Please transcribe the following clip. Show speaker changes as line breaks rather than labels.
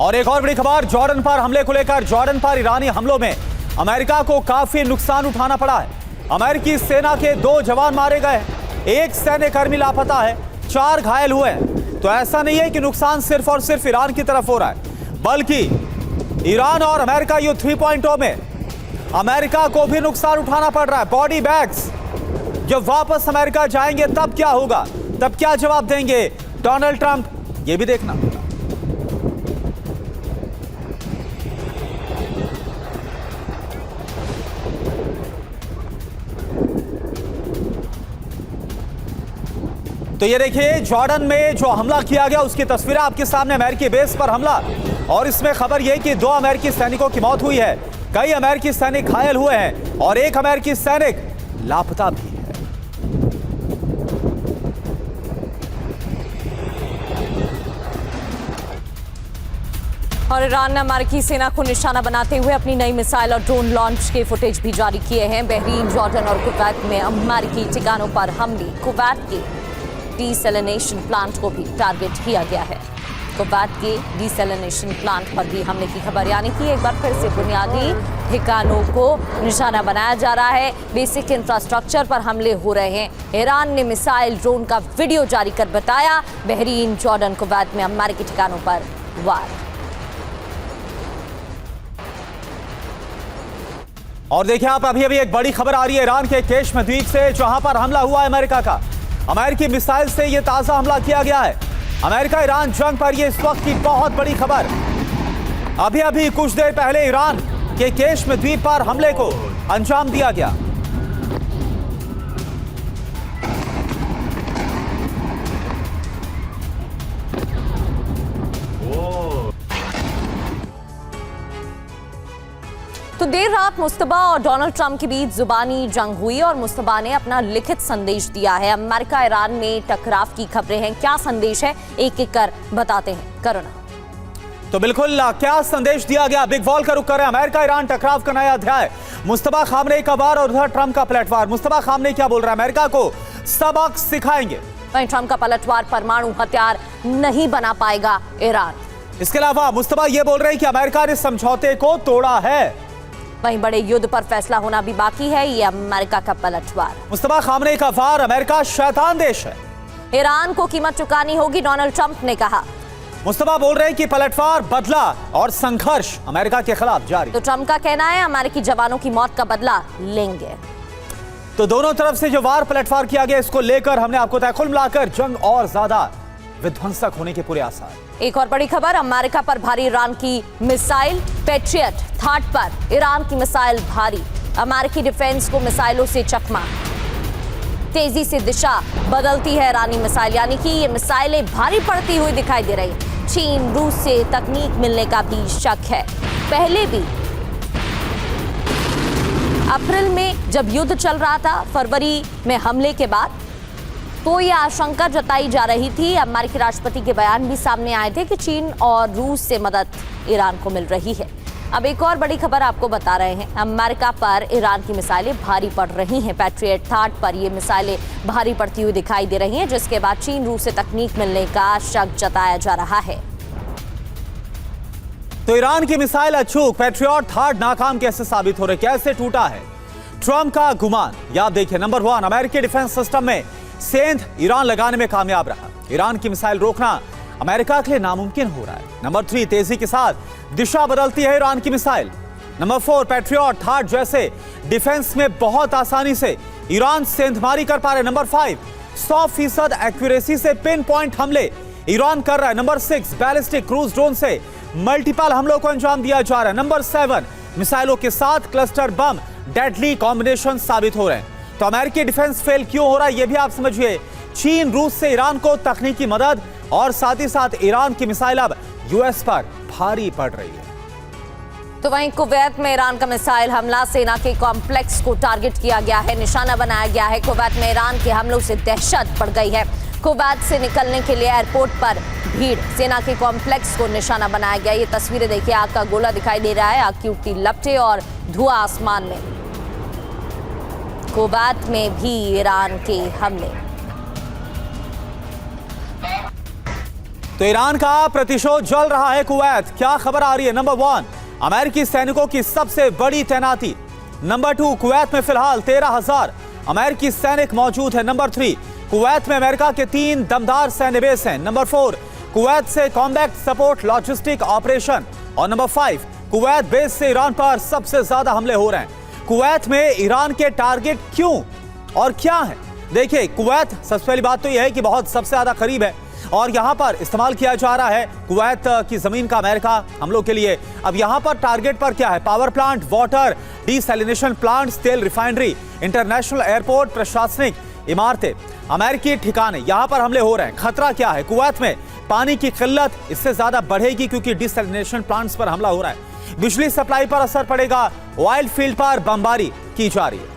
और एक और बड़ी खबर, जॉर्डन पर हमले को लेकर जॉर्डन पर ईरानी हमलों में अमेरिका को काफी नुकसान उठाना पड़ा है। अमेरिकी सेना के 2 जवान मारे गए, 1 सैन्य कर्मी लापता है, 4 घायल हुए हैं। तो ऐसा नहीं है कि नुकसान सिर्फ और सिर्फ ईरान की तरफ हो रहा है, बल्कि ईरान और अमेरिका युद्ध 3.0 में अमेरिका को भी नुकसान उठाना पड़ रहा है। बॉडी बैग्स जब वापस अमेरिका जाएंगे तब क्या होगा, तब क्या जवाब देंगे डोनाल्ड ट्रंप, ये भी देखना होगा। तो ये देखिए, जॉर्डन में जो हमला किया गया उसकी तस्वीरें आपके सामने। अमेरिकी बेस पर हमला, और इसमें खबर यह कि 2 अमेरिकी सैनिकों की मौत हुई है, कई अमेरिकी सैनिक घायल हुए हैं और 1 अमेरिकी सैनिक लापता भी है।
और ईरान ने अमेरिकी सेना को निशाना बनाते हुए अपनी नई मिसाइल और ड्रोन लॉन्च के फुटेज भी जारी किए हैं। बहरीन, जॉर्डन और कुवैत में अमेरिकी ठिकानों पर हमले। कुवैत के डीसैलिनेशन प्लांट को भी टारगेट किया गया है। कुवैत के डीसैलिनेशन प्लांट पर भी हमले की खबर, यानी कि एक बार फिर से बुनियादी ठिकानों को निशाना बनाया जा रहा है। बेसिक इंफ्रास्ट्रक्चर पर हमले हो रहे हैं। ईरान ने मिसाइल ड्रोन का वीडियो जारी कर बताया, बहरीन, जॉर्डन, कुवैत में अमेरिकी ठिकानों पर वार।
और देखिए आप, अभी अभी एक बड़ी खबर आ रही है ईरान के केश्म द्वीप से, जहां पर हमला हुआ है अमेरिका का। अमेरिकी मिसाइल से यह ताजा हमला किया गया है। अमेरिका ईरान जंग पर यह इस वक्त की बहुत बड़ी खबर। अभी अभी कुछ देर पहले ईरान के केश्म द्वीप पर हमले को अंजाम दिया गया।
तो देर रात मुस्तबा और डोनाल्ड ट्रंप के बीच जुबानी जंग हुई और मुस्तबा ने अपना लिखित संदेश दिया है। अमेरिका ईरान में टकराव की खबरें हैं, क्या संदेश है एक एक कर बताते हैं। करुणा,
तो बिल्कुल क्या संदेश दिया गया, बिग वॉल का रुख कर रहे हैं। अमेरिका ईरान टकराव का नया अध्याय, मुस्तबा खामनेई का वार और उधर ट्रंप का पलटवार। मुस्तबा खामनेई क्या बोल रहा है, अमेरिका को सबक सिखाएंगे।
वहीं ट्रंप का पलटवार, परमाणु हथियार नहीं बना पाएगा ईरान।
इसके अलावा मुस्तबा ये बोल रहे हैं कि अमेरिका ने समझौते को तोड़ा है।
वहीं बड़े युद्ध पर फैसला होना भी बाकी है, ये अमेरिका का पलटवार।
मुस्तबा खामनेई का वार, अमेरिका शैतान देश है,
ईरान को कीमत चुकानी होगी, डोनाल्ड ट्रंप ने कहा।
मुस्तबा बोल रहे हैं कि पलटवार, बदला और संघर्ष अमेरिका के खिलाफ जारी।
तो ट्रंप का कहना है अमेरिकी जवानों की मौत का बदला लेंगे।
तो दोनों तरफ से जो वार पलटवार किया गया, इसको लेकर हमने आपको तय कुल मिलाकर जंग और ज्यादा विध्वंसक होने के पूरे आसार।
एक और बड़ी खबर, अमेरिका पर भारी ईरान की मिसाइल। पैट्रियट थाट पर ईरान की मिसाइल भारी, अमेरिकी डिफेंस को मिसाइलों से चकमा। तेजी से दिशा बदलती है ईरानी मिसाइल, यानी कि ये मिसाइलें भारी पड़ती हुई दिखाई दे रही। चीन, रूस से तकनीक मिलने का भी शक है। पहले भी अप्रैल में जब युद्ध चल रहा था, फरवरी में हमले के बाद, तो यह आशंका जताई जा रही थी, अमेरिकी राष्ट्रपति के बयान भी सामने आए थे कि चीन और रूस से मदद ईरान को मिल रही है। अब एक और बड़ी खबर आपको बता रहे हैं, अमेरिका पर ईरान की मिसाइलें भारी पड़ रही हैं। पैट्रियट थाट पर ये मिसाइलें भारी पड़ती हुई दिखाई दे रही हैं, जिसके बाद चीन, रूस से तकनीक मिलने का शक जताया जा रहा है।
तो ईरान की मिसाइल अचूक, पैट्रियट थाट नाकाम कैसे साबित हो रहे, कैसे टूटा है ट्रंप का गुमान, याद देखिए। नंबर 1, अमेरिकी डिफेंस सिस्टम में सेंध ईरान लगाने में कामयाब रहा। ईरान की मिसाइल रोकना अमेरिका के लिए नामुमकिन हो रहा है। नंबर 3, तेजी के साथ दिशा बदलती है ईरान की मिसाइल। नंबर 4, पैट्रियट थाट जैसे डिफेंस में बहुत आसानी से ईरान सेंधमारी कर पा रहे। नंबर 5, 100% एक्यूरेसी से पिन पॉइंट हमले ईरान कर रहा है। नंबर 6, बैलिस्टिक क्रूज ड्रोन से मल्टीपल हमलों को अंजाम दिया जा रहा है। नंबर 7, मिसाइलों के साथ क्लस्टर बम डेडली कॉम्बिनेशन साबित हो रहे हैं। तो अमेरिकी डिफेंस फेल क्यों हो रहा है, यह भी आप समझिए। चीन, रूस से ईरान को तकनीकी मदद और साथ ही साथ ईरान की मिसाइल अब यूएस पर भारी पड़ रही है।
तो वहीं कुवैत में ईरान का मिसाइल हमला, सेना के कॉम्प्लेक्स को टारगेट किया गया है, निशाना बनाया गया है। कुवैत में ईरान के हमलों से दहशत बढ़ गई है। कुवैत से निकलने के लिए एयरपोर्ट पर भीड़, सेना के कॉम्प्लेक्स को निशाना बनाया गया। ये तस्वीरें देखिए, आग का गोला दिखाई दे रहा है, आग की उठती लपटें और धुआं आसमान में। कुवैत में भी ईरान के हमले।
तो ईरान का प्रतिशोध जल रहा है कुवैत। क्या खबर आ रही है? नंबर 1, अमेरिकी सैनिकों की सबसे बड़ी तैनाती। नंबर 2, कुवैत में फिलहाल 13,000 अमेरिकी सैनिक मौजूद है। नंबर 3, कुवैत में अमेरिका के 3 दमदार सैन्य बेस हैं। नंबर 4, कुवैत से कॉम्बैट सपोर्ट लॉजिस्टिक ऑपरेशन। और नंबर 5, कुवैत बेस से ईरान पर सबसे ज्यादा हमले हो रहे हैं। कुवैत में ईरान के टारगेट क्यों और क्या है? देखिए, कुवैत सबसे पहली बात तो यह है कि बहुत सबसे ज्यादा करीब है और यहां पर इस्तेमाल किया जा रहा है कुवैत की जमीन का अमेरिका हमलों के लिए। अब यहां पर टारगेट पर क्या है? Power plant, water desalination plant, तेल रिफाइनरी, इंटरनेशनल एयरपोर्ट, प्रशासनिक इमारतें, अमेरिकी ठिकाने, यहां पर हमले हो रहे हैं। खतरा क्या है? कुवैत में पानी की किल्लत इससे ज्यादा बढ़ेगी क्योंकि डिसैलिनेशन प्लांट्स पर हमला हो रहा है। बिजली सप्लाई पर असर पड़ेगा। ऑयल फील्ड पर बमबारी की जा रही है।